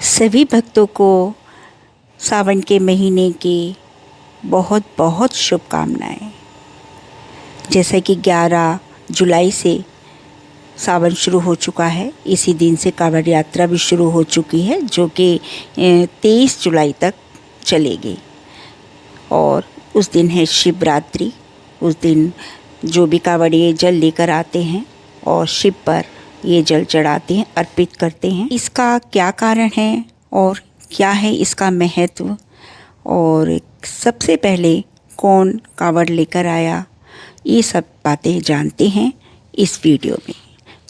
सभी भक्तों को सावन के महीने की बहुत बहुत शुभकामनाएं। जैसे कि 11 जुलाई से सावन शुरू हो चुका है, इसी दिन से कांवड़ यात्रा भी शुरू हो चुकी है जो कि 23 जुलाई तक चलेगी। और उस दिन है शिवरात्रि। उस दिन जो भी कांवड़िए जल लेकर आते हैं और शिव पर ये जल चढ़ाते हैं, अर्पित करते हैं। इसका क्या कारण है और क्या है इसका महत्व, और सबसे पहले कौन कांवड़ लेकर आया, ये सब बातें जानते हैं इस वीडियो में।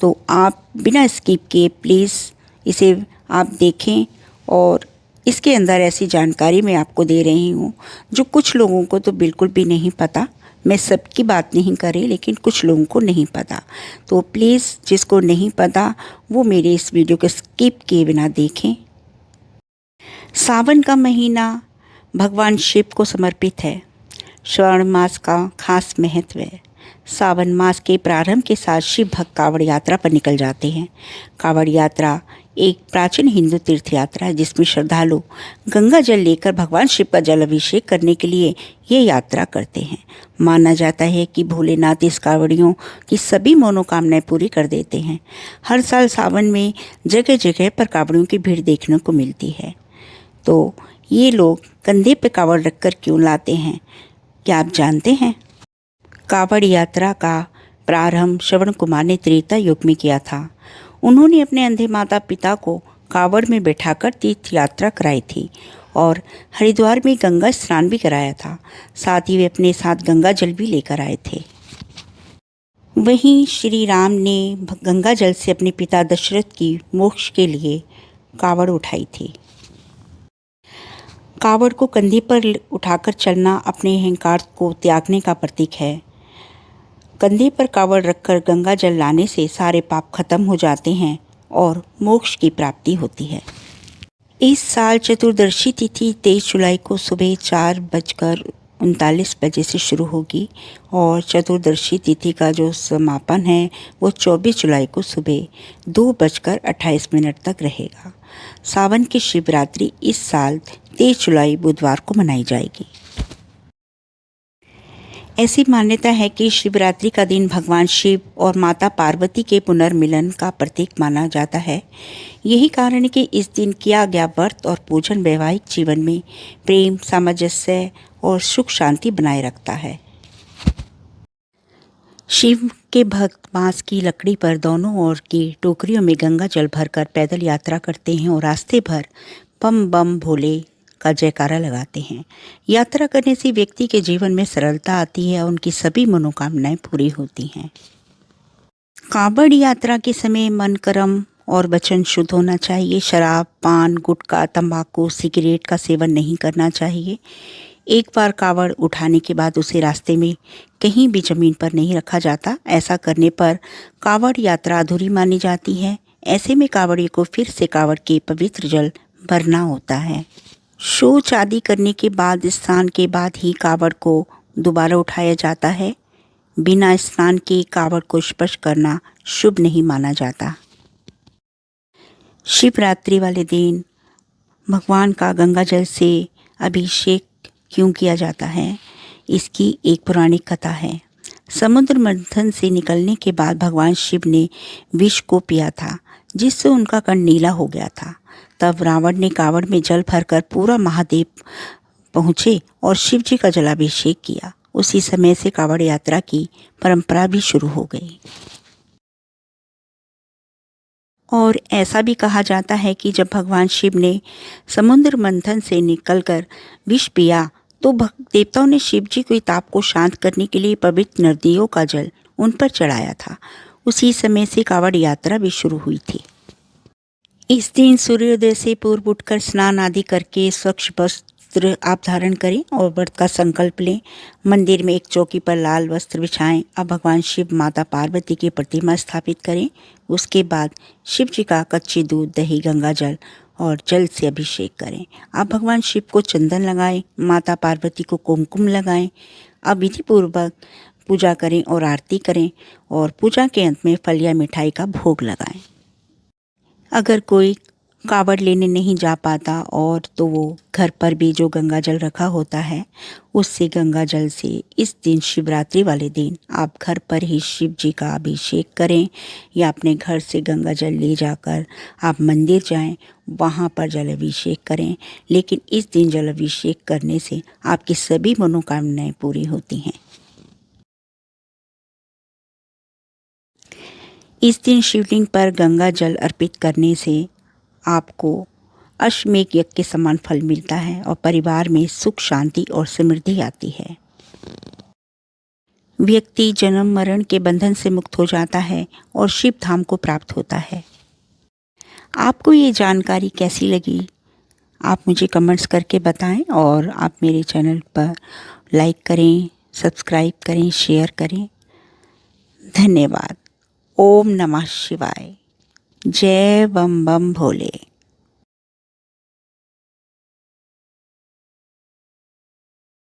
तो आप बिना स्किप किए प्लीज़ इसे आप देखें। और इसके अंदर ऐसी जानकारी मैं आपको दे रही हूँ जो कुछ लोगों को तो बिल्कुल भी नहीं पता। मैं सबकी बात नहीं कर रही, लेकिन कुछ लोगों को नहीं पता। तो प्लीज़ जिसको नहीं पता वो मेरे इस वीडियो को स्किप किए बिना देखें। सावन का महीना भगवान शिव को समर्पित है। श्रावण मास का खास महत्व है। सावन मास के प्रारंभ के साथ शिव भक्त कांवड़ यात्रा पर निकल जाते हैं। कांवड़ यात्रा एक प्राचीन हिंदू तीर्थ यात्रा है जिसमें श्रद्धालु गंगा जल लेकर भगवान शिव का जल अभिषेक करने के लिए ये यात्रा करते हैं। माना जाता है कि भोलेनाथ इस कांवड़ियों की सभी मनोकामनाएं पूरी कर देते हैं। हर साल सावन में जगह जगह पर कांवड़ियों की भीड़ देखने को मिलती है। तो ये लोग कंधे पे कांवड़ रखकर क्यों लाते हैं, क्या आप जानते हैं? कांवड़ यात्रा का प्रारंभ श्रवण कुमार ने त्रेता युग में किया था। उन्होंने अपने अंधे माता पिता को कांवड़ में बैठाकर तीर्थ यात्रा कराई थी और हरिद्वार में गंगा स्नान भी कराया था। साथ ही वे अपने साथ गंगा जल भी लेकर आए थे। वहीं श्री राम ने गंगा जल से अपने पिता दशरथ की मोक्ष के लिए कांवड़ उठाई थी। कांवड़ को कंधे पर उठाकर चलना अपने अहंकार को त्यागने का प्रतीक है। कंधे पर कांवड़ रखकर गंगा जल लाने से सारे पाप खत्म हो जाते हैं और मोक्ष की प्राप्ति होती है। इस साल चतुर्दशी तिथि 23 जुलाई को सुबह 4:39 से शुरू होगी और चतुर्दशी तिथि का जो समापन है वो 24 जुलाई को सुबह 2:28 तक रहेगा। सावन की शिवरात्रि इस साल 23 जुलाई बुधवार को मनाई जाएगी। ऐसी मान्यता है कि शिवरात्रि का दिन भगवान शिव और माता पार्वती के पुनर्मिलन का प्रतीक माना जाता है। यही कारण है कि इस दिन किया गया व्रत और पूजन वैवाहिक जीवन में प्रेम, सामंजस्य और सुख शांति बनाए रखता है। शिव के भक्त बांस की लकड़ी पर दोनों ओर की टोकरियों में गंगा जल भरकर पैदल यात्रा करते हैं और रास्ते भर बम बम भोले का जयकारा लगाते हैं। यात्रा करने से व्यक्ति के जीवन में सरलता आती है और उनकी सभी मनोकामनाएं पूरी होती हैं। कांवड़ यात्रा के समय मन, कर्म और वचन शुद्ध होना चाहिए। शराब, पान, गुटखा, तंबाकू, सिगरेट का सेवन नहीं करना चाहिए। एक बार कांवड़ उठाने के बाद उसे रास्ते में कहीं भी जमीन पर नहीं रखा जाता। ऐसा करने पर कांवड़ यात्रा अधूरी मानी जाती है। ऐसे में कांवड़िए को फिर से कांवड़ के पवित्र जल भरना होता है। शौच आदि करने के बाद स्नान के बाद ही कांवड़ को दोबारा उठाया जाता है। बिना स्नान के कांवड़ को स्पर्श करना शुभ नहीं माना जाता। शिवरात्रि वाले दिन भगवान का गंगा जल से अभिषेक क्यों किया जाता है, इसकी एक पौराणिक कथा है। समुद्र मंथन से निकलने के बाद भगवान शिव ने विष को पिया था जिससे उनका कर्ण नीला हो गया था। तब रावण ने कांवड़ में जल भरकर पूरा महादेव पहुँचे और शिव जी का जलाभिषेक किया। उसी समय से कांवड़ यात्रा की परंपरा भी शुरू हो गई। और ऐसा भी कहा जाता है कि जब भगवान शिव ने समुद्र मंथन से निकलकर विष पिया तो देवताओं ने शिव जी के ताप को शांत करने के लिए पवित्र नदियों का जल उन पर चढ़ाया था। उसी समय से कांवड़ यात्रा भी शुरू हुई थी। इस दिन सूर्योदय से पूर्व उठकर स्नान आदि करके स्वच्छ वस्त्र आप धारण करें और व्रत का संकल्प लें। मंदिर में एक चौकी पर लाल वस्त्र बिछाएं। अब भगवान शिव, माता पार्वती की प्रतिमा स्थापित करें। उसके बाद शिव जी का कच्चे दूध, दही, गंगा जल और जल से अभिषेक करें। आप भगवान शिव को चंदन लगाएं, माता पार्वती को कुमकुम लगाएं। अब विधि पूर्वक पूजा करें और आरती करें और पूजा के अंत में फल या मिठाई का भोग लगाएं। अगर कोई कावड़ लेने नहीं जा पाता और तो वो घर पर भी जो गंगा जल रखा होता है उससे गंगा जल से इस दिन शिवरात्रि वाले दिन आप घर पर ही शिव जी का अभिषेक करें या अपने घर से गंगा जल ले जाकर आप मंदिर जाएं, वहाँ पर जल अभिषेक करें। लेकिन इस दिन जल अभिषेक करने से आपकी सभी मनोकामनाएं पूरी होती हैं। इस दिन शिवलिंग पर गंगा जल अर्पित करने से आपको अश्वमेध यज्ञ के समान फल मिलता है और परिवार में सुख शांति और समृद्धि आती है। व्यक्ति जन्म मरण के बंधन से मुक्त हो जाता है और शिव धाम को प्राप्त होता है। आपको ये जानकारी कैसी लगी आप मुझे कमेंट्स करके बताएं और आप मेरे चैनल पर लाइक करें, सब्सक्राइब करें, शेयर करें। धन्यवाद। ओम नमः शिवाय। जय बम बम भोले।